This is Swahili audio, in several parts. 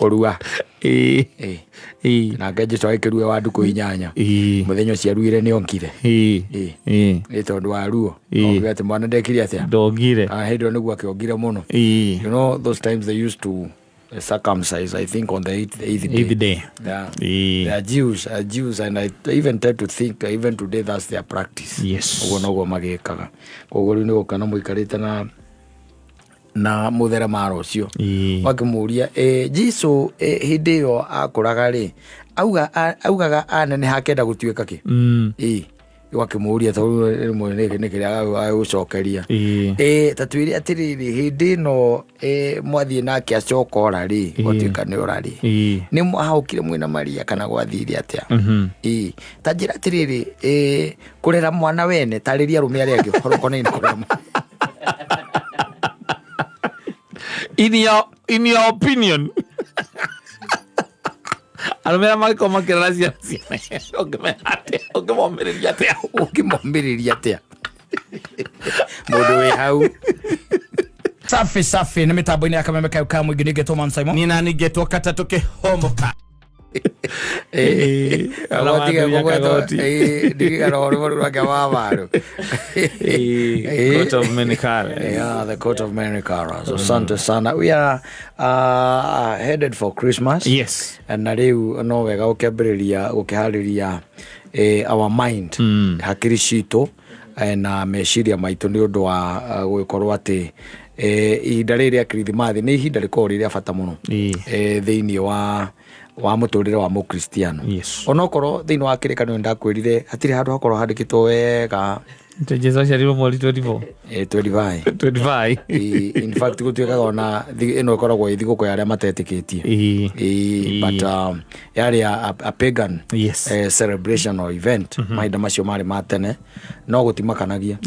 kurua na ngeje twaikerue wa nduku 8 muthenyo cia ruire ni onkire ni tondu wa ruo ogete mwana ndekire atia ndongire hindo niguo akiongire muno. You know those times they used to circumcise, I think on the eighth day. They are Jews and I even tend to think even today that's their practice. Yes. Ugo nogo magikaga koguo ni gukana muikarite na muthera maro cio wakimuria Jesu hindi yo akuraga ri augaga anene hakenda gutuika ki wakimuria to rimwe ni kiria agucokeria tatwiri atiriri hindi no mwathie nake acokora ri gutuika ni urari ni mwahaukire mwina Maria kana gwathiri atia tajira atiriri kurera mwana wene tariria rume ari angi horoko ni kurera in your opinion alomera mariko makirasia okimombereria atia mundu we hau safi na mitambo-ini ya Kameme Kau mwingi ni getwo Man Simon ni nani getwo kata tukihomoka Awatiga kugweto digaro wake wawaru Court of Many Colors. Yeah, the Court of Many Colors. So Santa sana. We are headed for Christmas. Yes. And na riu no wega ukihariria our mind hakiri cito na meciria maitu ni undu wa gukorwo ati ihinda riria Kirithimathi ni ihinda riko riria bata muno thiini wa muturire wa mukristiano. Yes. Onokoro thiini wa kirikanio ndakwirire hatiri handu hakorwo handikitwo wega Jesus sharirwo mweri 24 25 in fact gutuikaga ona ino ikoragwo ithigo ya aria matetikitie but yari a pagan celebration or event mahinda macio mari matene no gutimakanagia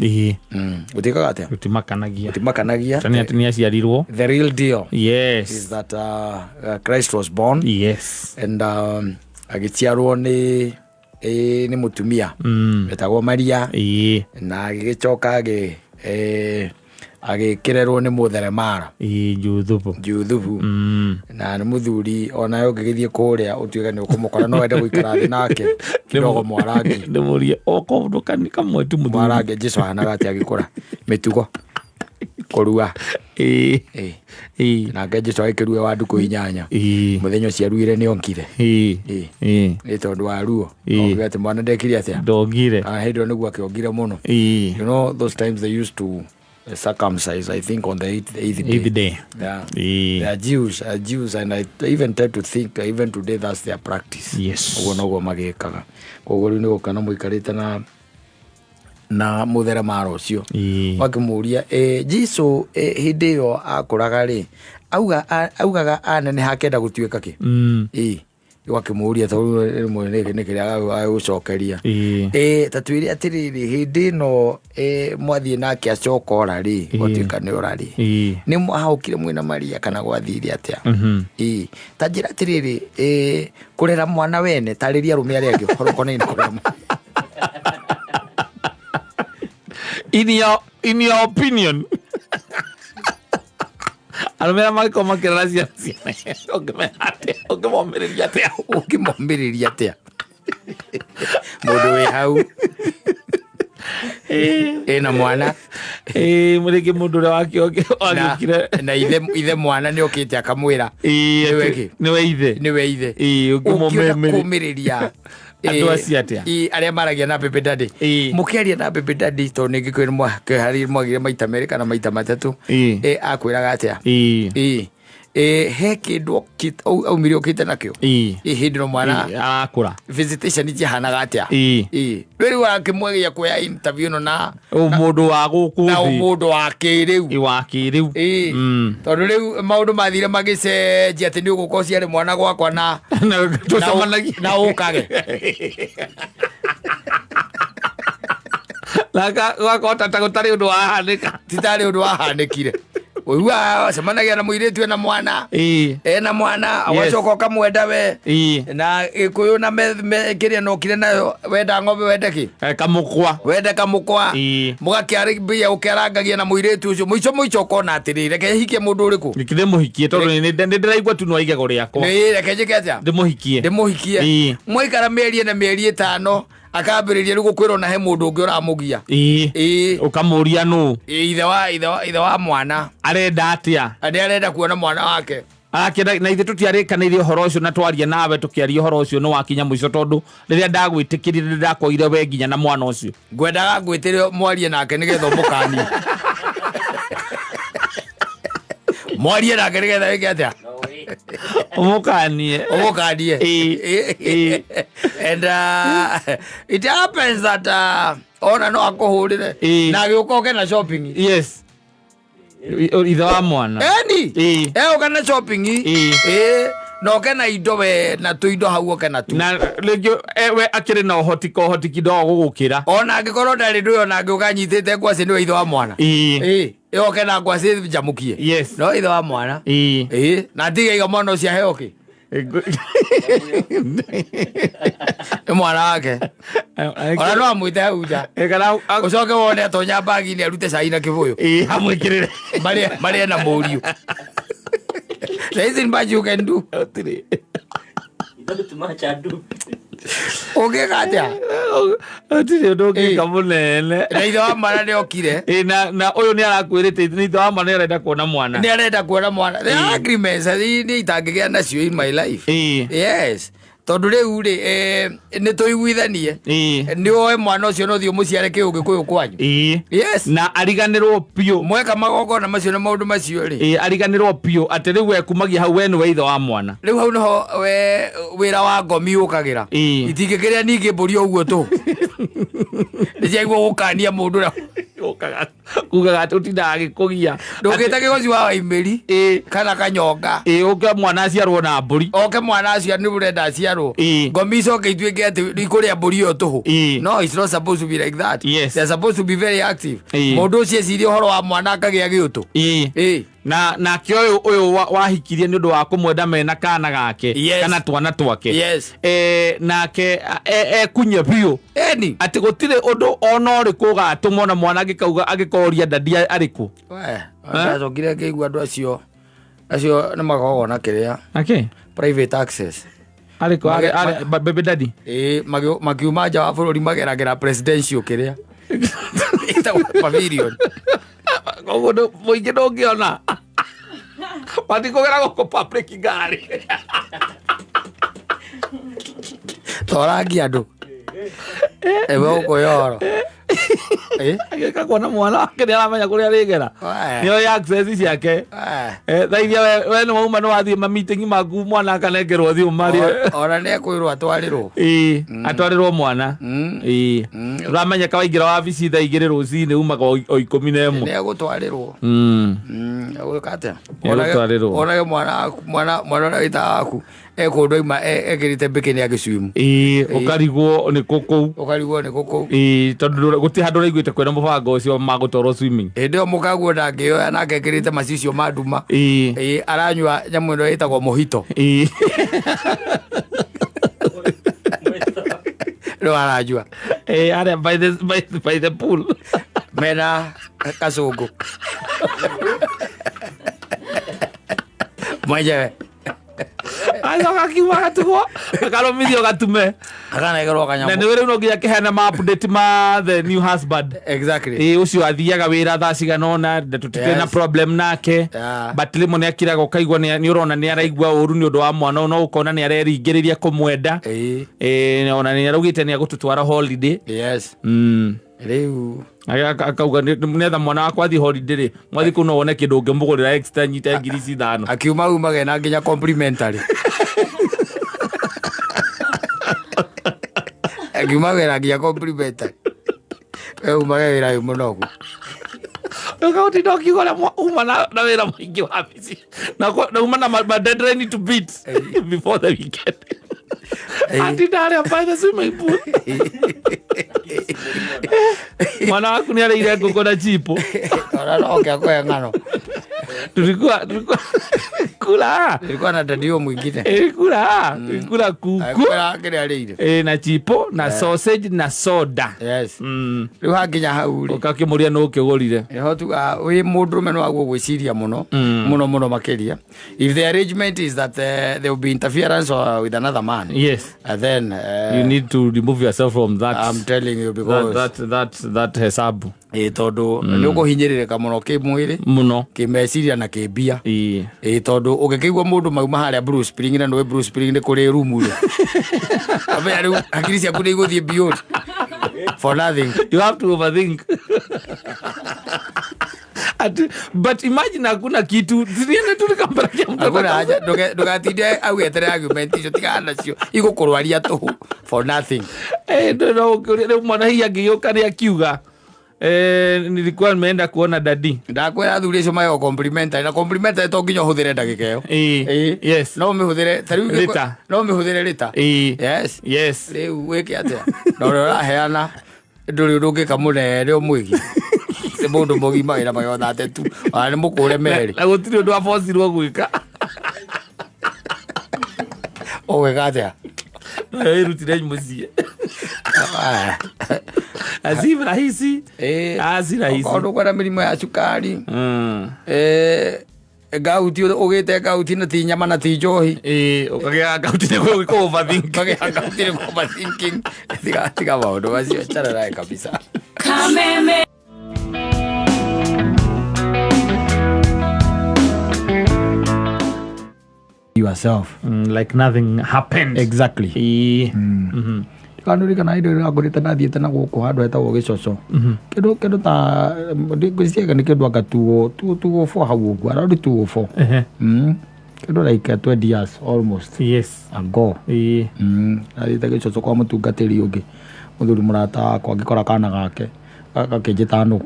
gutikaga atia gutimakanagia tani ati aciarirwo the real deal is that Christ was born and agiciarwo ni mutumia betagwo Maria na agicoka agikirerwo ni mutheremara juthubu na ni muthuri ona yo ngigithie kuria utuika ni ukumukora no wende guikara thi nake kidogo mwarangi ndemurie okondu kamwe tu muthuri mwarangi Jesu hanaga ati agikura mitugo kurua na ngeje twaikerue wa nduku 8 muthenyo cia ruire ni onkire ni tondu wa ruo ogete mwana ndekire atia ndongire hindo niguo akiongire muno. You know those times they used to circumcise, I think on the eighth day. They are Jews and I even tend to think even today that's their practice. Yes. Ugo nogo magikaga koguo ni gukana muikarite na muthera maro cio wakimuria Jesu hindi yo akuraga ri augaga anene hakenda gutuika ki wakimuria to rimwe ni kiria agucokeria tatwiri atiriri hindi no mwathie nake acokora ri gutuika ni urari ni mwahaukire mwina Maria kana gwathiri atia tajira atiriri kurera mwana wene tariria rume ari angi horoko ni kurera in your opinion alomera mariko makirasia okimombereria atia mundu we hau na mwana mureke mundu ria wakire na ithe mwana ni okite akamwira niwe ithe ukimombereria andu aciatia aria maragia na Pepe Daddy mukiaria na Pepe Daddy to ni gikwira mwahari mwagire maita meri kana maita matatu akwiraga atia he kindu au miri okite nakio hindi no mwana akura visitation ji hanaga atia riri wakimwegia kuya interview no na mundu wa guku na mundu wa kiriu tondu riu maundu mathire magicenjia ati ni ugukocia ri mwana gwakwa na na ukage laka gwakota tagutari undu wahanika titari undu wahanikire Uwa semanagia na muiritu ena mwana. Ena mwana awacoka kamwenda we. Na ikuyu na me kiria no kire nayo wenda ng'ombe wende ki? Kamukwa. Wende kamukwa. Mugakiaribia ukiarangagia na muiritu ucio muico kona atirire ke hikie mundu uriku. Nikire muhikie tondu ni ndiraigua tu no igego riakwa. Ni reke njiketia. Ndimuhikie. Mwaikara mieri na mieri 5 akambiriria riu gukwira na he mundu ungi uramugia. Ukamuria nu. Ithe wa mwana. Arenda atia? Arenda kuona mwana wake. Akenda na ithe tutiarikanire horo ucio na twaria nawe tukiaria horo ucio no wakinya muico tondu riria ndagwitikirire ndakoire we nginya na mwana ucio. Ngwendaga ngwitire mwarie nake nigetha mukani. Mwarie nake nigetha wike atia? Umukanie. And it happens that ona no akuhurire na agiuka na shopping. Yes. Ithe wa mwana. Ukana shopping. No kana indo we na tuindo hau okana tu. Na legio we akire na hoti kidogo gukira. Ona angikorwo ndari ndu ona angiuka nyitite ngwasi ni ithe wa mwana. Okana ngwasi jamukie. Yes. No ithe wa mwana. Na ndiga mwana ucio heoke. Mwana wake. Ona no amwite huja. Ucoke wone tonya bagi ni arute cai na kibuyu. Amwikirire. Mari na muriu. There's in what you can do. Okay, Katia. Atire ndoki kamunene. Na ithe wa mwana ni okire. Na uyu ni arakwirite ni ithe wa mwana ni arenda kuona mwana. Ni arenda kuona mwana. The agreements ni itangigia nacio in my life. Yes. Tondu riu ri ni tuiguithanie ni oe mwana ucio no thio muciare kiugi kuyu kwanyu. Yes. Na ariganirwo pio mweka magogona macio na maundu macio ri ariganirwo pio ati riu ekumagia hau we ni we ithe wa mwana. Riu hau no we wira wa ngomi ukagira itingikiria ningi mburi uguo tu ndijaigwo gukania mundu na kugaga tutinda agikugia ndugita kigoci wa waimiri kana kanyonga uke mwana aciarwo na mburi oke mwana acio ni burenda aciarwo ngomi icoke ituike ati ikuria mburi yo tuhu. No, it's not supposed to be like that. Yes. They're supposed to be very active. Mundu ucio ecirie horo wa mwana akagia giutu na kio uyu wahikirie ni undu wa kumwenda mena kana gake kana twana twake. Nake kunye bio ati gutire undu ona uriku gatumwo na mwana agikauga agikoria ndadia ariku ndacokire ngigua andu acio ni magogona kiria private access ariku baby daddy makiuma nja wa bururi mageragera presidential kiria pavilion koguo muingi ndungiona matikugera guku public ngari torangia andu ewe ukuyoro agika kuona mwana wake niaramenya kuria rigera nio ya access ciake thaithia we no uma no wathie ma meeting maku mwana akanengerwo thiu mari ona ne kwirwo atwarirwo atwarirwo mwana uramenya kawaingira wabici thaa 2 rucini umaga o 11 ne gutwarirwo agukate ona mwana na ita aku kundu ima ekirite bikini agicwimu ukarigwo ni kuku tondu guti handu raiguite kwena mubango ucio magutwarwo swimming ndio mukaguo ndangioya nake ekirite macicio maduma aranywa nyamu ino itagwo mohito no arajua are by the pool mena kazungu mwaje ayoka kiwa gatugo akalomithio gatume akanaegerwo kanyamu na niwe no nginya kihena ma update ma the new husband exactly ucio athiaga wira thaa ciganona tutikena na problem nake but limo ni akiraga ukaigwa ni urona ni araigua uru ni undu wa mwana no ukona ni areringiriria kumwenda ona ni arugite ni agututwara holiday riu akauga netha mwana wakwa athi holiday ri mwathi kuno wone kindu ngimugurira extra nyita ngirisi 5 akiuma umage na nginya complimentary akiuma gera nginya complimentary umage wira munogu ukauti ndokigora uma na wira mwingi wa bici na uma na my deadline to beat before the weekend ati ndare by the swimming pool mwana waku ni areire ngoko na chipo ora no ke akoya ngano tulikuwa na dadio mwingine kula kuku na chipo na sausage na soda. Yes. Riu hakinya hau ri ukakimuria no ukigurire ho tu we mundrume no agwo gwiciria muno makiria. If the arrangement is that there will be interference with another man, yes, then you need to remove yourself from that. I'm telling you, because that hesabu tondu ni ukuhinyiririka muno ki mwiri muno ki meciria na ki bia tondu ugikigwa mundu mauma haria Bruce Spring na no Bruce Spring ni kuri rumu ri abe ari akiri cia kuri guthie beyond for nothing. You have to overthink. But imagine hakuna kitu ziriene tulikambarakia mtu hakuna haja ndogatinde au etere argument icio tigana cio igukurwaria tu for nothing. Ndo mwana hii agioka ni akiuga nilikuwa nimeenda kuona dadi ndakwera thuri icio mayo complimentary na complimentary to nginya huthire ndagika iyo yes no mihũthĩre tariu lita no mihũthĩre lita yes riu wiki atia no raheana nduri ndungika munene umwigi se mundu mogima ira mayo thate tu ani mukure meri na gutiri ndu afosirwo gwika owe gatia rutire mucie asi rahisi asi rahisi ndo kwa mirimo ya cukari gauti ugite gauti na ti nyama na ti njohi ukagia gauti ne ko overthink ukagia gauti ne ko overthinking tiga maundu macio charara kabisa kameme yourself like nothing happened. Exactly. Kanuri kana ide agorita na thiete na guku handu hetagwo gicoco kindu ta ngwiciaga ni kindu anga tuo for hau uguo around tuo for kindu like 20 years almost ago athiete gicoco kwa mutungatiri ungi muthuri murata wakwa ngikora kana gake gakinjita nu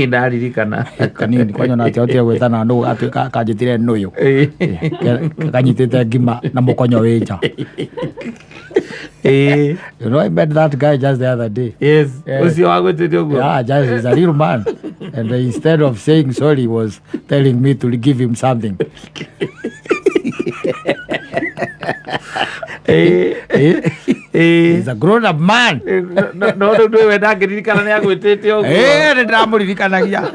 ndaririkana kanini kwanyona ati otie gwetana nu atuika kanjitire nuyu kanyitite ngima na mukonyo winja. You know, I met that guy just the other day. Yes. Yeah, just he's a little man. And instead of saying sorry, he was telling me to give him something. He's a grown-up man. No, we da girikana ni agwitete oguo. Ndamuririkanagia.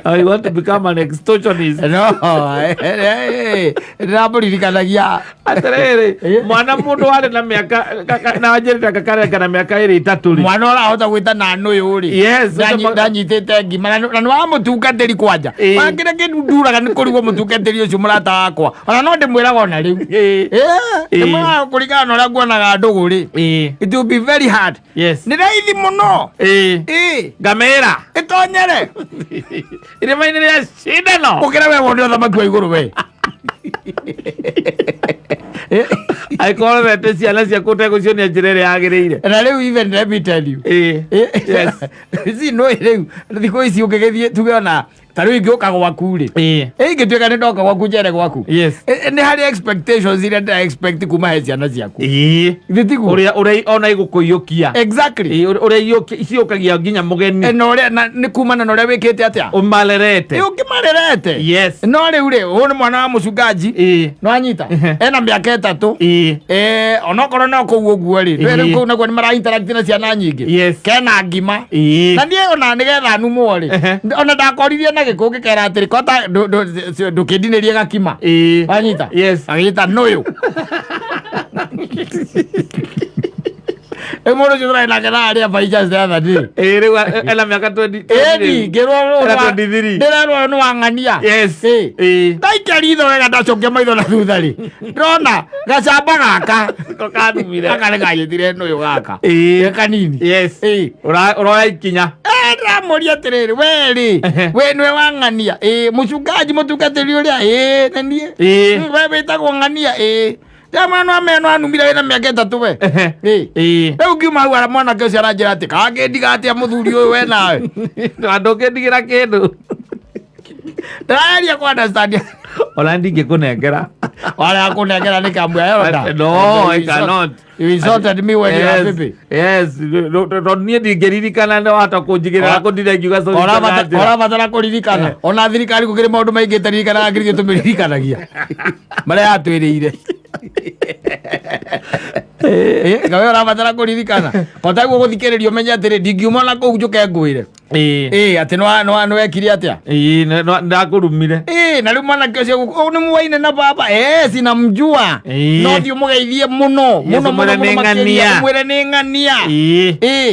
I want to become an extortionist. No, ndamuririkanagia. Aterere, mwana mundu wale na miaka na ajerita kakare kana miaka 3 mwana ora hota gwita na nuyu ri. Yes, ndanyitete ngima na no mutungatiri kwanja. Makire kinduraga ni kurigwo mutungatiri ucio murata wakwa. Ona no ndimwiraga ona riu. Ndimwiraga kurigana na uria nguonaga ndugu ri. It will be very hard. Yes. Ni raithi muno. Ngamera. Itonyere. Ire mainire ya shida no. Ukira we wonde thamaki wa iguru we. I call that ciana cia kutego cio ni njirere yagirire. Na riu even let me tell you. Yes. Si no riu thiko ici ungigithie tugeona tariu ingioka gwaku ri ingituika ni ndoka gwaku njere gwaku ni hari expectations ile nda expect kuma he ciana ciaku thitigu uria ona igukuyukia exactly uria iciokagia nginya mugeni no uria ni kumana na uria wikite atia umalerete ukimalerete yes no riu ri ni mwana wa mucungaji no anyita ena miaka 3 onokoro no kuguo guo ri riu kuu naguo ni mara interact na ciana nyingi kena ngima na nie ona nigetha numo ri ona ndakorithie na gikuo gikera atiri kota ndukindinirie gakima anyita agita nuyu Emoro jura ina kana aria baija the other day. Riu ela miaka 20. Ngero 23. Ndero no wangania. Yes. Ndaikari tho wega ndacokia maitho na thutha ri. Ndona gacamba gaka. Tokadumire. Akare gayithire nuyu gaka. Kanini. Yes. Ura ikinya. Ndamuria tiriri we nwe wangania. Mucungaji mutungatiri uria nanie. We witagwo ngania Jama no ameno anumira wina miaka 3 we. Riu ngiuma hau ara mwana ke cia ranjira ati kangendiga atia muthuri uyu we nawe. Ndokendigira kindu. Ndaria kwa understand. Ona ndingikunengera. Wala akunengera ni kamwe ayona. No, I cannot. You insulted me when you were baby. Yes. Don't need to get it kana no hata kunjigera ko ndire ngiuga so. Ora matara kuririkana. Ona thirikari kugire maundu maingi taririkana agirige tumiririkanagia. Mara atwirire. Gawe ora matara kuririkana. Potaguo guthikiririo menya atiri ndingiuma na kuu njuke ngwire. Ati no ekire atia. Ndakurumire. Na riu mwana kio ni muwaine na baba. Sinamjua. No thio mugeithie muno. Muno mwere ni ngania.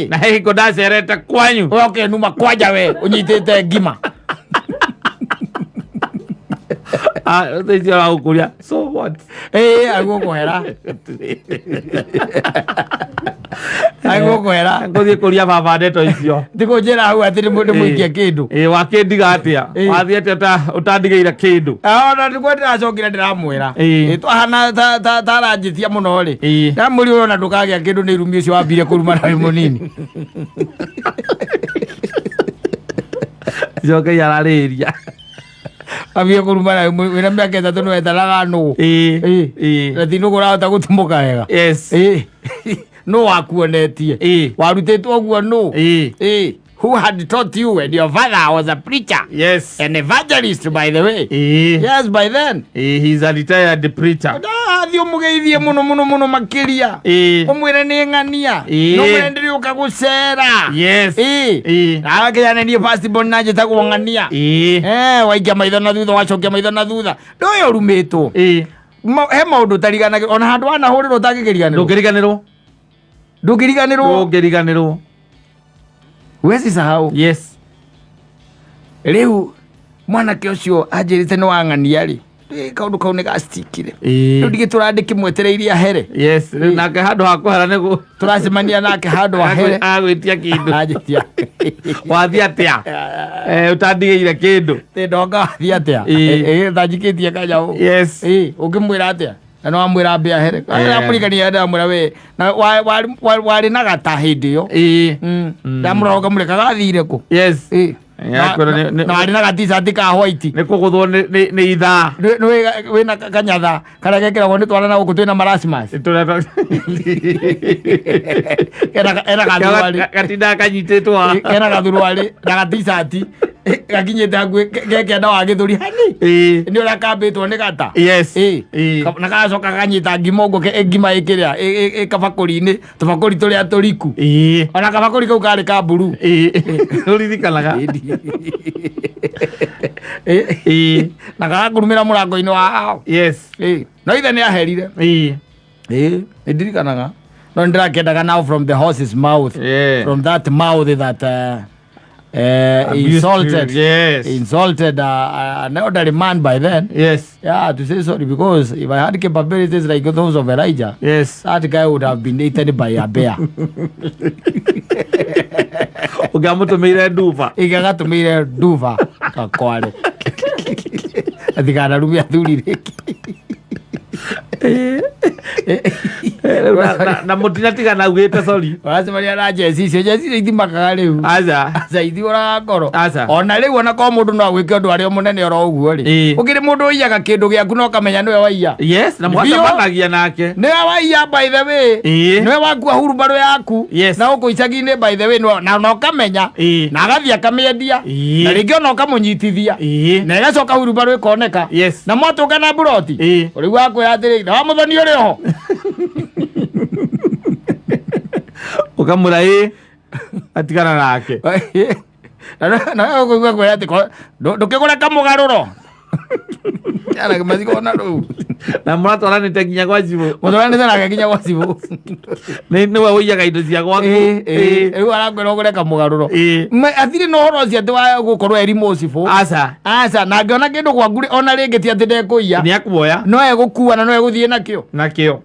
Na hiko ndacerete kwanyu. Okay, numa kwaja we unyitite ngima. They are ukuria. So what? Agukuhera. Agukuhera. Ngothie kuria baba ndeto icio. Ndiko njira hau atiri mundu muikie kindu. Wakindiga atia. Wathiete utandigeire kindu. Ona ndiko ndiracokira ndiramwira. Twahana taranjithia muno ri. Ndamuri ona ndukagia kindu ni irumi ucio wambire kuruma nawe munini. Joke yarariria. Abia kurumana wina miaka itatu no etaraga no thinu kurahota gutumuka wega. Yes. No wakuonetie warutitwo guo no. Who had taught you when your father was a preacher? Yes. An evangelist, by the way. Yes, by then. He's a retired preacher. Thio mugeithie muno makiria. Umwire ni ngania. No mwendiri ukagucera. Yes. Agakiyana ni first born naje tagwongania. Waikia maitho na thutha wacokia maitho na thutha. Ndoyo rumitwo. He maundu tarigana ona handu wana huriro tagikiriganirwo. Ndukiriganirwo. Wezi sahau. Yes. Riu mwana ke ucio anjirite no wang'ania ri. Kaundu kau ni gastikire. Riu ndige turandike mwetereirie ahere. Yes. Nake handu hakuhera nigu turacemania nake handu ahere. Agwitia kindu. Ajitia. Wathi atia. Utandigeire kindu. Te ndonga wathi atia. Thanjikitie kanyau. Yes. Ukimwira atia. Na no amwira mbe ahere. Amurikania ndamwira we. Na wari na gata hindi yo. Ndamura mureka gathire ku. Yes. Na wari na gati ka white. Ni kuguthwo ni itha. We na kanyatha. Kara gekiragwo ni twana na guku twina marasimas. Era gathurwari. Gatinda kanyititwo. Era gathurwari na gati-shati. Gakinyite hakuhi gekenda wa githuri hani. Ni ura kambitwo ni gata. Yes. Na gacoka kanyita ngima uguo ngima ikiria kabakuri-ini tubakuri turia turiku. Ona kabakuri kau kari ka buru. Uririkanaga. Na gagakurumira murango-ini wao. Yes. No ithe ni aherire. Ndirikanaga. No ndirakendaga now from the horse's mouth. From that mouth that insulted an elderly man by then. Yes. Yeah, to say sorry, because if I had capabilities like those of Elijah, yes, that guy would have been eaten by a bear. Ugamutumire nduva. Igagatumire nduva kakware. Atikana rumia thurire. Na mutina tigana ugite sorry. Wase maria na jesi ithimakaga riu. Aza ithiora ngoro. Ona riu ona ko mundu no agwike undu ari munene oro uguo ri. Ukiri mundu uiyaga kindu giaku no kamenya niwe waiya. Yes, na mwatamagia nake. Niwe waiya by the way. Niwe wakua hurumbaru yaku. Na uko icagi-ini by the way no kamenya. Na agathia kamendia. Na ringi ona kamunyitithia. Na igacoka hurumbaru ikoneka. Na mwatungana buroti. Uri wakwira atiri na wamuthoni uri ho. Ukamura atigana nake. Na uko kwira ati ndukigura kamugaruro. Yana kimaziko na ru. Na murato rani tekinya kwa cibo. Mutwarani sana kinya kwa cibo. Ni we uiyaga indo cia gwaku. Riu arakwira ugure kamugaruro. Athiri no horo cia ati wa gukorwo eri mocibo. Aca na ngiona kindu gwaku ona ringi ti ati ndekuiya. Ni akuoya. No egukua na no eguthie nakio.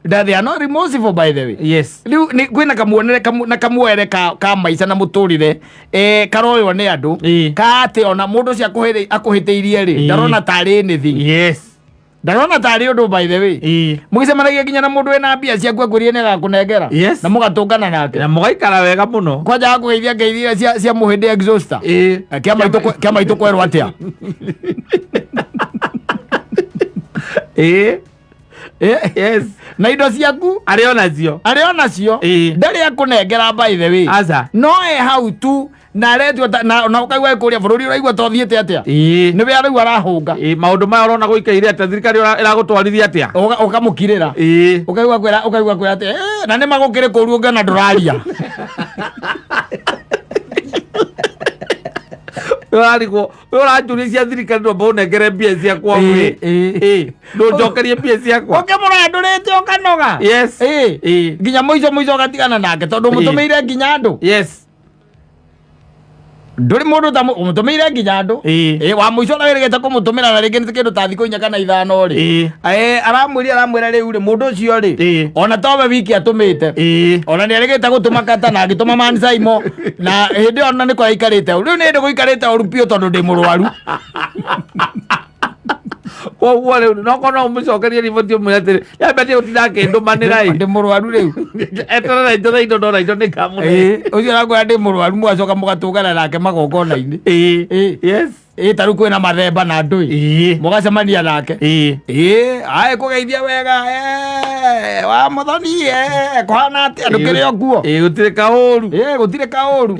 That they are not remorseful by the way. Yes. Riu ni kwina kamuonere na kamuere ka maica na muturire karoyo ni andu ka ati ona mundu cia akuhiteirie ri ndarona tari nithi. Yes. Ndarona tari undu by the way. Mugicemanagia ginya na mundu ena mbia cia akuria ni agakunengera. Na mugatungana nake. Na mugaikara wega muno. Kwaja akugeithia ngeithia cia muhindi exhauster. Kiama itu kwerwo atia. Yes. Na indo ciaku arĩ onacio ndarĩ akũnengera by the way aza no hau tu na aretwo na ukaigua kũrĩa bũrũri ũraigua tothiĩte atĩa nĩwe arĩu arahũnga maũndũ maya ũrona gũikaire atĩa thirikari ĩragũtwarithia atĩa ũkamũkirĩra ukaigua kwĩra atĩa na nĩ magũkĩrĩ kũru ũngĩona ndũraria Ariko ũranjũria cia thirikari ndwamba ũnengere mbia ciakwa ndũnjokerie mbia ciakwa ũkĩmũrandũrĩte ũkanoga nginya mũico ũgatigana nake tondũ mũtũmĩire nginya andũ ndũrĩ mũndũ ta mũtũmĩire nginya andũ wa mũico na wĩrĩgĩte kũmũtũmĩra na rĩngĩ nĩ kĩndũ ta thikũ 4 kana 5 rĩ aramwĩra rĩu rĩ mũndũ ũcio rĩ ona towe wiki atũmĩte ona nĩ arĩgĩte gũtũma kata na agĩtũma mansaimo na hĩndĩ ĩyo ona nĩ kwa ikarĩte rĩu nĩ hĩndĩ gũikarĩte ũru piũ tondũ ndĩ mũrwaru koguo rĩu no mũcokerie riboti ũmwĩre atĩrĩ yambete ũtinda akĩndũmanĩra ndĩ mũrwaru rĩu eterera indo na indo ndona indo nĩ kamũne ũcio arakwĩra ndĩ mũrwaru mũgacoka mũgatũngana nake magongona-inĩ tarĩu kwĩna mathemba na ndũĩ mũgacemania nake kũgeithia wega wa mũthoni kũhana atĩa ndũkĩrĩ o nguo gũtirĩ kaũru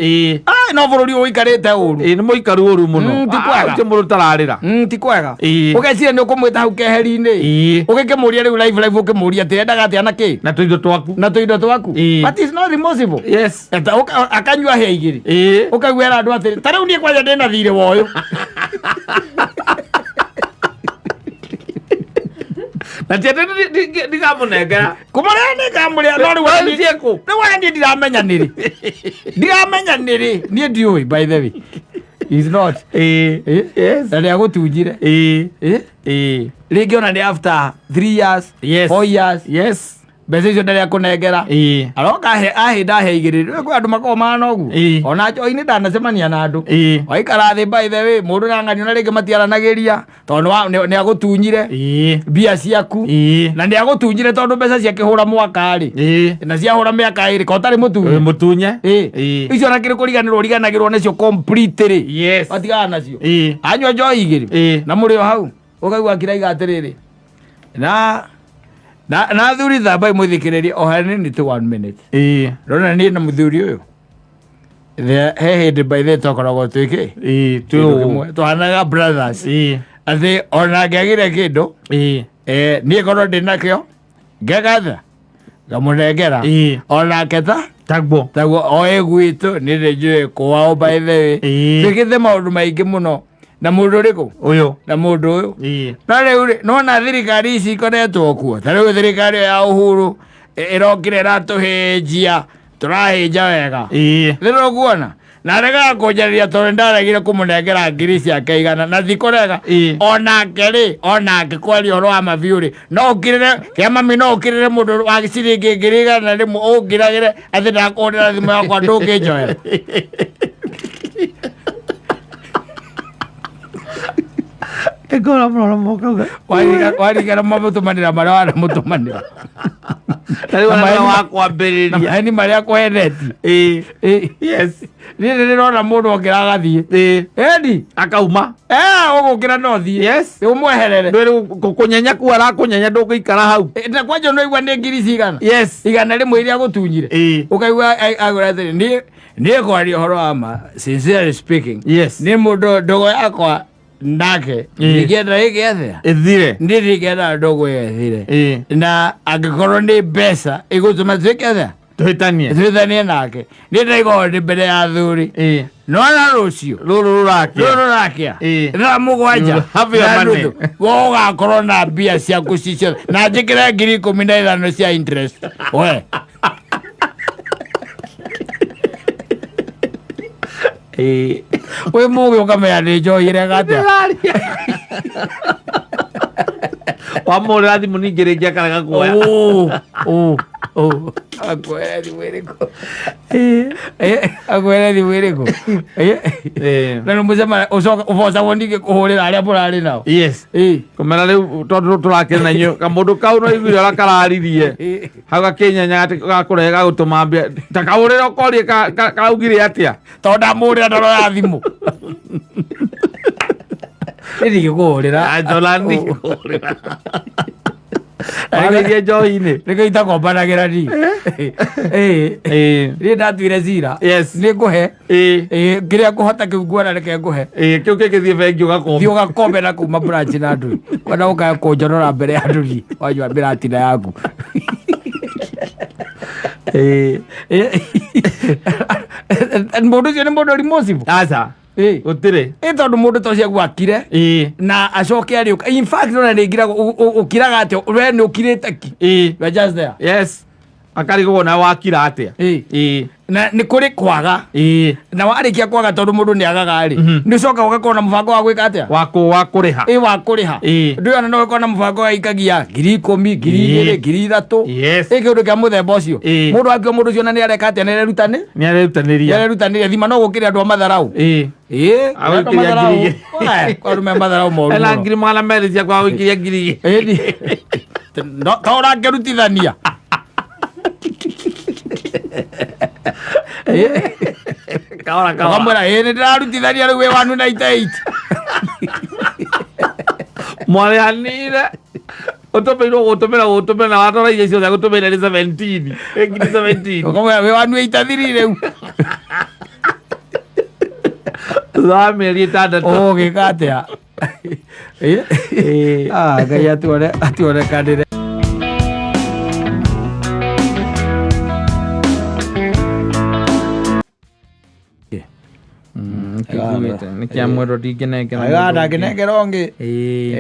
no bũrũri ũikarĩte ũru nĩ mũikaru ũru mũno ti mũndũ tararĩra ti kwega ũgecire nĩ ũkũmwĩta hau keheri-inĩ ũgĩkĩmũria rĩu live ũkĩmũria atĩ endaga atĩa na kĩ na tũindo twaku but it's not impossible akanyua hĩa igĩrĩ ũkaiguĩra andũ atĩrĩ ta rĩu niĩ kwanja ndĩna thirĩ wa ũyũ na tete ndikamũnengera kũmarĩa nĩngamũrĩa no rĩu waniĩ ndiramenya nĩrĩ niĩ ndiũĩ by the way is not na nĩagũtunjire rĩngĩ ona nĩ after 3 years 4 years mbeca icio ndarĩ akũnengera aroka ahĩnda he igĩrĩ rĩu kwĩ andũ makoragwo mahana ũguo ona njohi-inĩ ndanacemania na andũ waikara thĩ by the way mũndũ na ng'ani ona rĩngĩ matiaranagĩria tondũ nĩ agũtunyire mbia ciaku na nĩ agũtunyire tondũ mbeca ciakĩhũra mwaka-rĩ na ciahũra mĩaka 2 ko ũtarĩ mũtunye icio ona kĩrĩ kũriganĩrwo ũriganagĩrwo nacio completely matigana nacio anyua njohi igĩrĩ na mũrĩ o hau ũkaigua akĩraiga atĩrĩrĩ na thuri thambai mũthikĩrĩria o hanini tu 1 minute rona niĩ na mũthuri ũyũ he hĩndĩ by the tokoragwo twĩkĩ tũhanaga brothers atĩ ona ngĩagire kĩndũ niĩ korwo ndĩ nakĩo ngegatha ngamũnengera onake taguo oĩ gwitũ nĩ ndĩ njũĩ kwao by the way twĩkĩte maũndũ maingĩ mũno na mũndũ ũrĩkũ na mũndũ ũyũ no rĩu nona thirikari ici ikoretwo kuo ta rĩu thirikari ya Uhuru ĩrokire ĩratũhĩnjia tũrahĩnja wega rĩrĩ ũkuona na regaga kũnjarĩria tondũ ndaregire kũmũnengera ngiri ciake igana na thikorega onake kwaria ũhoro wa mabiũ-rĩ no ũkirĩre kĩa mami no ũkirĩre mũndũ wa ciringi ngiri igana rĩmwe ũngiragĩre atĩ ndakũhũrĩra thimũ yakwa ndũngĩnjoera Ekora mwana moka warigara mamũtũmanĩra marĩa waramũtũmanĩra na wakwambĩrĩria ni marĩa kwendetie niĩ nĩrona mũndũ okĩra agathiĩ ĩni akauma ũgũkĩra no thiĩ ũmweherere kũnyenya ku arakũnyenya ndũgĩikara hau na kwanja no igua nĩ ngiri cigana igana rĩmwe iria gũtunyire ũkaigua agũra atĩrĩ niĩ kwaria ũhoro wa ma sincerely speaking nĩ mũndũ ndogo yakwa nake nĩngĩenda gĩgĩethera nĩngĩenda ndogo ĩethire na angĩkorwo nĩ mbeca ĩgũtũma twĩketha twĩtanie nake nĩ ndaigoa ndĩ mbere ya thuri nona rũcio rũrũ rũrakĩa thaa mũgwanja gũgakorwo na mbia ciaku cicio na njĩkĩre 15,000 cia interest we wĩ mũgĩ ũkamenya nĩ njohire gatĩa wamũrĩra thimũ ningĩ rĩngĩ akarega kuoya akwĩre thimũ ĩrĩkũ na nĩmũcema ũbocagwo ningĩ kũhũrĩra arĩa mũrarĩ nao kũmera rĩu tondũ tũrakĩrĩ na inyuĩ kamũndũ kau no iguire ũrĩa kararirie hau gakĩnyenya gakũrehe gagũtũma mbia ta kahũrĩra ũkorie kaugire atĩa tondũ ndamũhũrĩra ndoro ya thimũ nĩndigĩkũhũrĩra Ageria njohi-inĩ. Nĩkĩo itakombanagira ni. Ni ndatuire cira. Yes. Nĩ ngũhe. Kĩrĩa ngũhota kĩu nguona reke ngũhe. Kĩu kĩngĩthiĩ bengi ũgakomba. Thiĩ ũgakombe na kuma branch na ndũri. Kwana ũkaga kũnjorora mbere ya ndũri. Wanyua mĩratina yaku. Mũndũ ũcio nĩ mũndũ ũrimũcibu. Aca. Gũtirĩ. Tondũ mũndũ ta ũcio gwakire na acoke arĩũka. In fact ona nĩngiraga ũkiraga atĩa we nĩ ũkirĩte ki. We just there. Yes. Akarigwo na wakira atĩa. Na nĩ kũrĩ kwaga. Na warĩkia kwaga tondũ mũndũ nĩ agaga rĩ. Nĩ ũcoka ũgakorwo na mũbango wa gwĩka atĩa? Wa kũrĩha. Wa kũrĩha. Ndĩ ona no ũkorwo na mũbango wa ikagia 10,000, 2,000, 3,000. Yes. Kĩndũ kĩa mũthemba ũcio. Mũndũ akĩo mũndũ ũcio na nĩ areka atĩa nĩ arerutanĩria. Thima no gũkĩrĩ andũ a matharau. Awĩkĩria ngiri. Kwarume matharau moru. Ela ngiri magana merĩ ciakwa wĩkĩria ngiri. Ta ũrangĩrutithania. Kamwĩra nĩ ndĩrarutithania rĩu wĩ 198. Mwarĩanĩire. Ũtũmĩirwo gũtũmĩra na watwara iria icio cia gũtũmĩra nĩ 17. Ngiri 17. Kamwĩra wĩ 183 rĩu. Thutha wa mĩeri ĩtandatũ. Ũgĩka atĩa? Ngai atuonekanĩre. Ndangĩnengera ũngĩ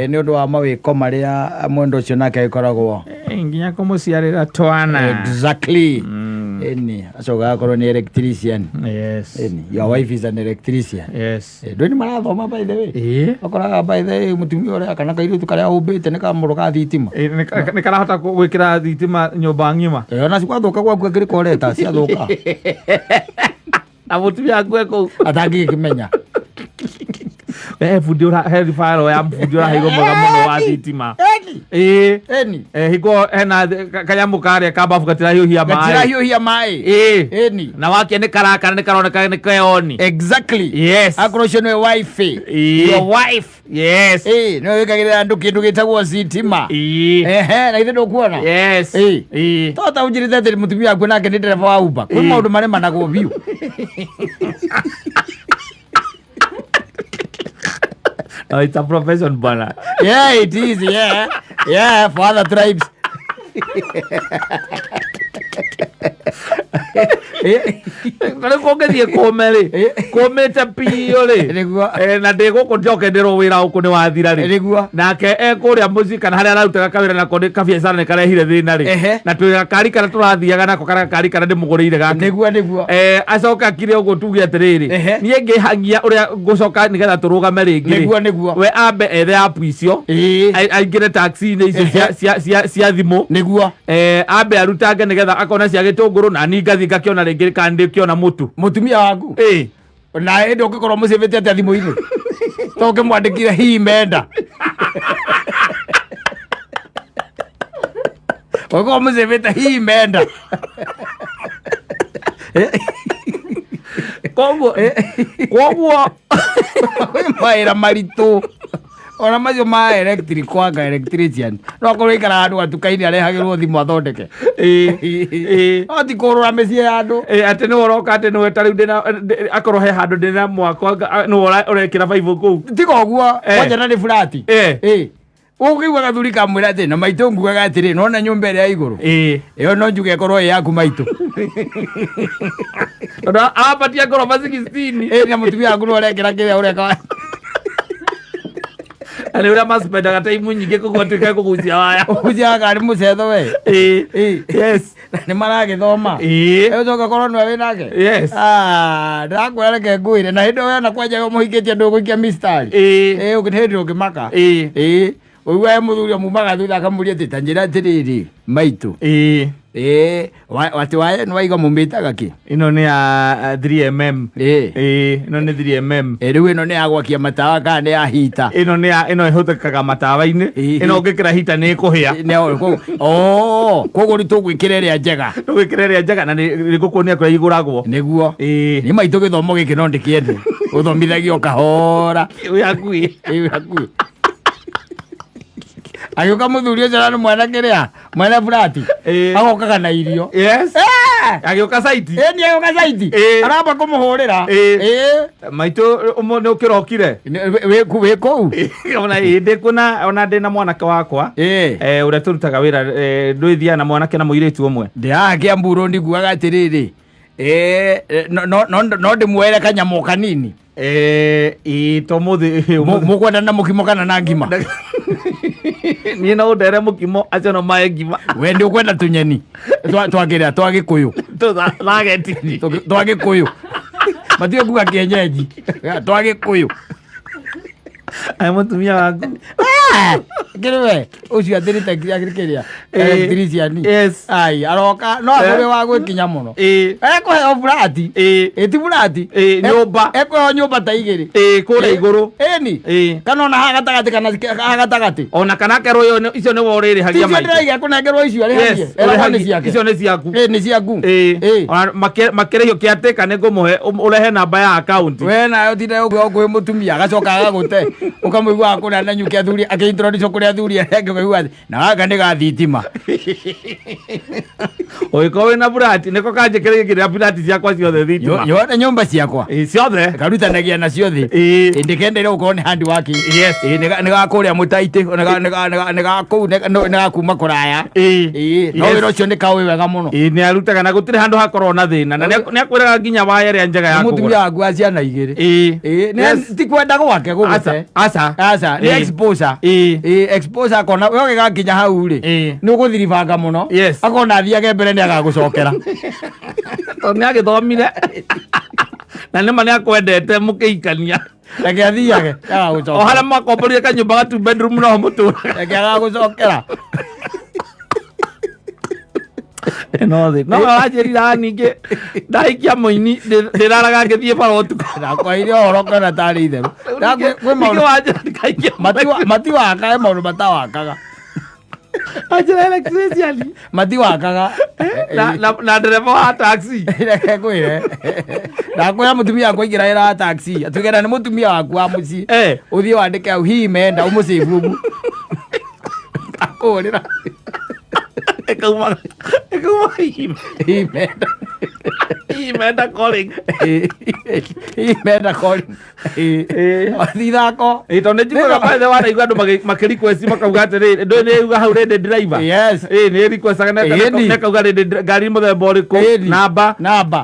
nĩ ũndũ wa mawĩko marĩa mũndũ ũcio nake agĩkoragwo nginya kũmũciarĩra twana. Exactly. Acoka akorwo nĩ electrician. Your wife is an electrician. Ndũĩ nĩ marathoma by the way. Akoraga by the way mũtumia ũrĩa kana kairĩtu karĩa humbĩte nĩ kamũro ka thitima. Nĩ karahota gwĩkĩra thitima nyũmba ng'ima. Ona ciathũka gwaku angĩrĩkoreta ciathũka. Na mũtumia akuwe kũu atangĩkĩmenya. Bundi he ribaro ya bundi ũraheirwo mwega mũno wa thitima. Hingo hena kanyamũ karĩa kambabu gatirahiũhia maĩ. Na wakĩa nĩ karakara nĩ karoneka nĩ keoni. Exactly. Yes. Akorwo ũcio nĩwe wife. Your wife. Yes. Nĩwe wĩkagĩrĩra andũ kĩndũ gĩtagwo thitima. Na ithe ndũkuona. Yes. Tota ũnjĩrĩte atĩ mũtumia waku nake nĩ ndereba wa Uber. Kwĩ maũndũ marĩ managwo biũ. It's a profession, bana. Yeah, it is. Yeah, for other tribes. Nĩ kũngĩthiĩ kũme rĩ, kũmĩte piũ rĩ, na ndĩgũkũ njoke ndĩrwo wĩra ũkũ nĩ wathira rĩ, nake kũrĩa mũciĩ kana harĩa ararutaga kawĩra nako nĩ kabiacara nĩ karehire thĩna rĩ, na twĩ gakari kana tũrathiaga nako kana gakari kana ndĩmũgũrĩire gake, acoka akire ũguo tuge atĩrĩrĩ, niĩ ngĩhangia ũrĩa ngũcoka nĩgetha tũrũgame rĩngĩ, we ambe ethe app icio aingĩre taxi-inĩ icio cia thimũ, ambe arutange nĩgetha akona cia gĩtũngũrũ na ni ngathi ngakĩona rĩngĩ kana ndĩkĩona mũtumia waku na ĩndĩ ũngĩkorwo mũcĩbĩte atĩa thimũ-inĩ to ũkĩmwandĩkire hihi menda ũngĩkorwo mũcĩbĩte hihi menda koguo maĩra maritũ ona macio ma electric kwanga electrician no akorwo ikara handũ gatuka-inĩ arehagĩrwo thimũ athondeke oti kũrũra mĩciĩ ya andũ atĩ nĩ ũroka atĩ nĩwe ta rĩu akorwo he handũ ndĩna mwako nĩwe ũrekĩra baibũ kũu tiga ũguo kwanja na nĩ burati ũkĩigua gathuri kamwĩra atĩ na maitũ nguaga atĩrĩ nona nyũmba ĩrĩa ya igũrũ ĩyo no njuge ĩkorwo ĩ yaku maitũ abatia ngoroba 16 na mũtumia waku nĩ ũrekĩra kĩrĩa ũreka ani ura maspendaga taimu nyingĩ kũgwatĩka kũgucia waya ũgucia gari mũcetho we yes nĩ maragĩthoma ũcoka korwo nĩwe wĩ nake ndĩrakwĩra reke ngwĩre na hĩndĩ ĩyo na kwanja mũhikĩtie ndũgũikia mistari hĩndĩ ũngĩmaka ũigua he mũthuri amumaga thutha akamũria atĩ ta njĩra atĩrĩrĩ maitũ atĩ waye nĩwaiga mũmĩtaga kĩ ĩno nĩ ya 3mm ĩno nĩ 3mm rĩu ĩno nĩ ya gwakia matawa kana nĩ ya hita ĩno ĩhũthĩkaga matawa-inĩ ĩno ũngĩkĩra hita nĩ ĩkũhĩa koguo nĩ tũgwĩkĩra ĩrĩa njega tũgwĩkĩra ĩrĩa njega na nĩ ngũkuonia kũrĩa igũragwo nĩguo nĩ maitũ gĩthomo gĩkĩ no ndĩkĩende ũthomithagio kahora wĩ hakuhĩ agĩũka mũthuri ũcio nĩ mwana kĩrĩa mwene burati agokaga na irio agĩũka saiti nĩ agĩũka saiti aramba kũmũhũrĩra maitũ nĩ ũkĩrokire wĩ kũu ona hĩndĩ ona ndĩ na mwanake wakwa ũrĩa tũrutaga wĩra ndwĩthiaga na mwanake na mũirĩtu ũmwe ndĩhaha Kĩambu Road nguaga atĩrĩrĩ no ndĩmuoere kanyamũ kanini tũmũthĩ mũkwenda na mũkimo kana na ngima niĩ no ndere mũkimo acio no mae ngima we nĩ ũkwenda tũnyeni twakĩrĩa twa Gĩkũyũ twa Gĩkũyũ matige kuga kĩenyenji twa Gĩkũyũ ai mũtumia waku kĩrĩwe ũcio athirĩte kĩrĩa electrician ai aroka no agũrĩ wa gwĩkinya mũno ekũheo burati ti burati nyũmba ekũheo nyũmba ta igĩrĩ kũrĩa igũrũ ĩni kana ona haha gatagatĩ kana haha gatagatĩ ona kana kerwo icio nĩ worĩrĩ hagia maitũ ndĩraiga kũnengerwo icio icio nĩ ciaku nĩ ciaku makĩrĩhio kĩatĩka nĩ ngũmũhe ũrehe namba ya account we nayo tinde ũkwĩ mũtumia agacoka agagũte ũkamũigua kũrĩa na nyukia thuri akĩintroduce kũrĩa thuri akĩigua na gaka nĩ gathitima ũgĩkorwo wĩna burati nĩko kanjĩkĩrĩ gĩkĩrĩa burati ciakwa ciothe thitima yothe nyũmba ciakwa ciothe karutanagia na ciothe ndĩkendeire gũkorwo nĩ handi waki nĩ gakũrĩa mũtaitĩ nĩ gakũu nĩ gakuma kũraya no wĩra ũcio nĩ kaũĩ wega mũno nĩ arutaga na gũtirĩ handũ hakorwo na thĩna na nĩ akwĩraga nginya waya ĩrĩa njega ya kũgũra mũtumia waku wa ciana igĩrĩ ti kwenda gwake gũgũte aca nĩ exposure akona we ũgĩgakinya hau rĩ nĩ ũgũthiribanga mũno akona athiage mbere nĩ agagũcokera nĩ agĩthomire na nĩma nĩ akwendete mũkĩikania reke athiage agagũcokera o harĩa mwakomborire kanyũmba ga 2 bedroom no mũtũra reke agagũcokera no wanjĩrira ningĩ ndaikia mũini ndĩraraga ngĩthiĩ bara ũtukũ nakwaire ũhoro kana tarĩ itherũ matiwakaga maũndũ matawakaga anjĩra electrician matiwakaga na ndereba wa taxi reke kwĩre ndakwĩra mũtumia wakwa ingĩra wĩra wa taxi atwĩgera nĩ mũtumia waku wa mũciĩ ũthiĩ wandĩke au hihi menda ũmũcĩbu ũguo akũhũrĩra ekauma imenda calling thithako tondũ njiguaga bathe wanaigua andũ makĩrequest makauga atĩrĩ ndũĩ nĩ uga hau rĩndĩ driver nĩ requestaga nekauga rĩndĩ ngari mũthemba ũrĩkũ namba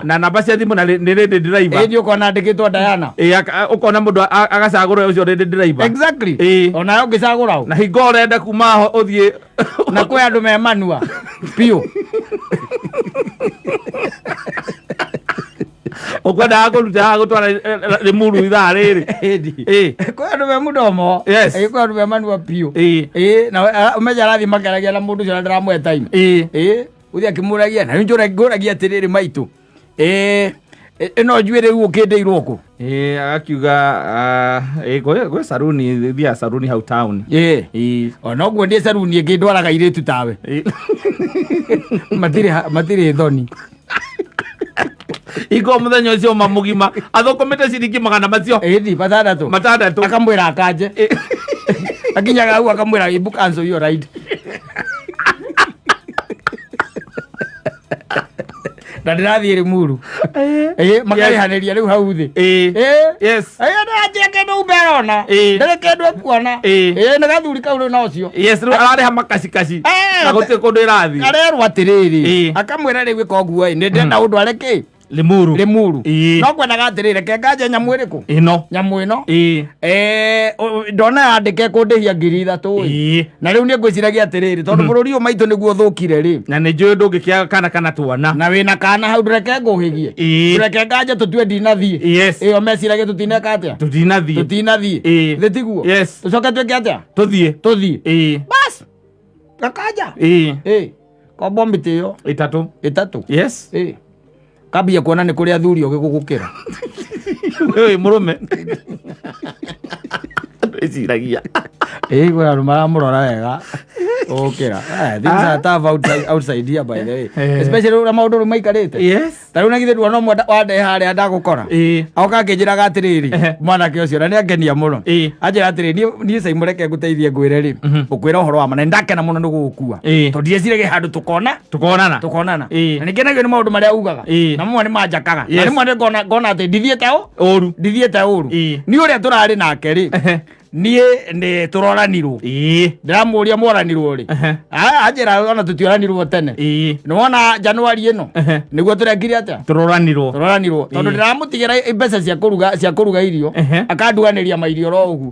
na namba cia thimũ na nĩ rĩndĩ driver nĩ ũkona andĩkĩtwo Diana ũkona mũndũ agacagũra ũcio rĩndĩ driver exactly ona ũngĩcagũra ũũ na hingo ũrenda kuma ho ũthiĩ na kwĩ andũ me manua piũ ukwendaga kũruta gũtwara Limuru ithaa rĩrĩ kwĩ andũ me mũdomo kwĩ andũ me manua piũ na ũmenya arathiĩ makeragia na mũndũ ũcio na ndaramũhe time ũthiĩ akĩmũragia na ngũragia atĩrĩrĩ maitũ ĩno njuĩrĩ rĩu ũkĩndĩirwo kũ agakiuga gwĩ saruni thia saruni hau town ona ũguo ndĩ saruni ĩngĩ ndwaraga irĩtu tawe matirĩ thoni iko mũthenya ũcio mamũgima athũkũmĩte ciringi 100 macio matandatũ akamwĩra akanje akinyaga hau akamwĩra book cancel your ride na ndĩrathiĩ Limuru makarĩhanĩria rĩu hau thĩ ndĩrathiĩ kĩndũ mberona ndĩrĩ kĩndũ ekuona nĩ gathuri kau rĩu na ũcio rĩu ararĩha makacikaci na gũtirĩ kũndũ ĩrathiĩ arerwo atĩrĩrĩ akamwĩra rĩu ĩka ũguo nĩ ndĩrenda ũndware kĩ Limuru no kwendaga atĩrĩrĩ reke nganje nyamũ ĩrĩkũ nyamũ ĩno ndona yandĩke kũndĩhia 3,000 na rĩu nĩ ngwĩciragia atĩrĩrĩ tondũ bũrũri ũyũ maitũ nĩguo thũkire rĩ na nĩ njũĩ ndũngĩkĩaga kana tuona na wĩna kana hau ndũreke ngũhĩgie ndũreke nganje tũtue ndinathiĩ ĩyo meciragia tũtineka atĩa tũtinathiĩ thĩ tiguo tũcoke twĩke atĩa tũthiĩ bas gakanja kombo mĩtĩ ĩyo ĩtatũ kambia kuona nĩ kũrĩa thuri ũgĩgũgũkĩra wĩ mũrũme ndĩciragia kwĩ andũ maramũrora wega Okay. Things are tough outside here by the way. Especially when I'm out of my career. Yes. Taruna githe duano mwada wade hare andagukora. Auka ngijira gatiriri. Mwana ke ucio na ni angenia muno. Ajira atiriri ni sai mureke guteithie ngwire ri. Ukwira uhoro wa mana ndakena muno nigukua. To ndiecirege handu tukonana. Na nikenagio ni maundu maria ugaga. Na mwe ni manjakaga. Na ni mwe ngona ati ndithiete oru. Ni uria turari nake ri. Niĩ nĩ tũroranirwo ndĩramuria mworanirwo rĩ anjĩra ona tũtioranirwo tene nĩwona Januari ĩno nĩguo tũrekire atĩa tũroranirwo tondũ ndĩramũtigĩra mbeca cia kũruga irio akanduganĩria mairio ro ũguo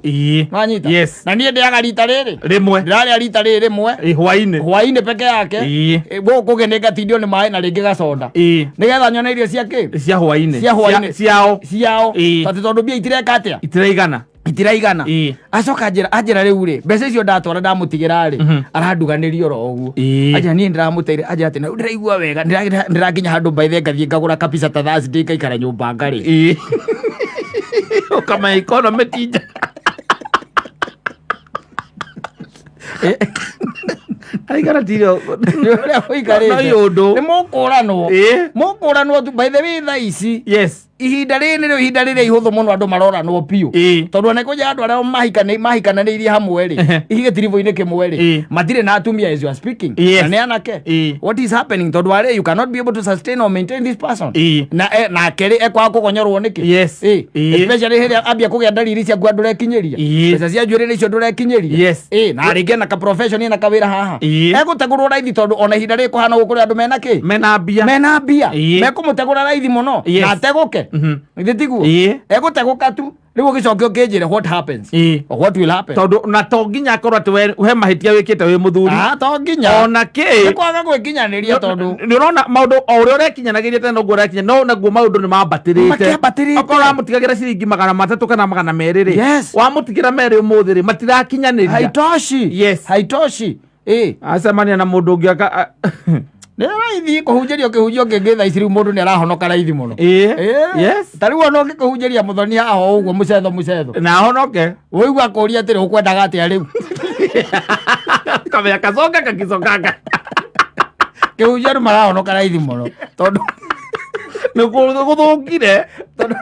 wanyita na niĩ ndĩaga rita rĩrĩ ndĩrarĩa rita rĩrĩ rĩmwe hwainĩ peke yake gũkũ nĩ ngatindio nĩ maĩ na rĩngĩ gacoda nĩgetha nyone irio cia kĩ cia hwainĩ ciao tondũ mbia itireka atĩa itiraigana acoka anjĩra rĩu rĩ mbeca icio ndatwara ndamũtigĩra rĩ aranduganĩrio ro ũguo anjĩra niĩ ndĩramũteire anjĩra atĩ ndĩraigua wega ndĩrakinya handũ mbaithe ngathiĩ ngagũra kabisa ta Thursday ngaikara nyũmba ngarĩ kama economy tinja aikara tiro nĩ mũkũranwo tu by the way thaa ici ihinda rĩrĩ ihũthũ mũno andũ maroranwo piũ tondũ nĩ kũja andũ arĩa mahikananĩirie hamwe rĩ igĩtiribo-inĩ kĩmwe rĩ matirĩ na atumia as you are speaking na nĩ anake what is happening tondũ arĩ you cannot be able to sustain or maintain this person na kerĩ ekwaga kũgonyorwo nĩkĩ especially hĩrĩa ambia kũgĩa ndariri cia ngwa ndũrekinyĩria mbeca cia njuĩrĩ icio ndũrekinyĩria na rĩngĩ na ka profession na kawĩra haha egũtegũrwo raithi tondũ ona ihinda rĩ kũhana gũkũrĩ andũ mena kĩ mena mbia mekũmũtegũra raithi mũno na ategũke Nditiguo egũtegũka tu rĩu gĩcokio kĩnjĩre what happens or what will happen tondũ na to nginya akorwo atĩ we mahĩtia wĩkĩte wĩ mũthuri to nginya ona kĩ kwaga gwĩkinyanĩria tondũ nĩ ũrona maũndũ o ũrĩa ũrekinyanagĩria tene noguo ũrekinya no naguo maũndũ nĩ mambatĩrĩte okorwo wamũtigagĩra ciringi 300 kana 200 rĩ wamũtigĩra merĩ ũmũthĩ rĩ matirakinyanĩria haitoshi acemania na mũndũ ũngĩ aka nĩ raithi kũhunjĩria ũkĩhunjia ũngĩ thaa ici rĩu mũndũ nĩ arahonoka raithi mũno ta rĩu ona ũngĩkũhunjĩria mũthoni haha ũguo mũcetho na ahonoke ũigua kũũria atĩrĩ ũkwendaga atĩa rĩu kamenya kacoka kakicokanga kĩhunjia rĩu marahonoka raithi mũno tondũ nĩ gũthũkire tondũ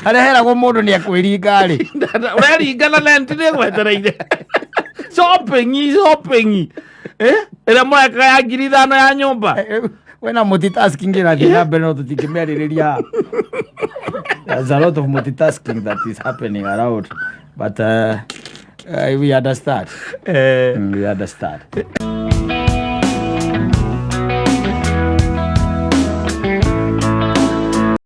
harĩa heragwo mũndũ nĩ akwĩringa rĩ ũreringana lenti nĩ gwetereire shopping ĩrĩa mũrekaga ya 5,000 ya nyũmba wena multitasking ĩrathiĩ na mbere no tũtingĩmĩarĩrĩria there's a lot of multitasking that is happening around but we understand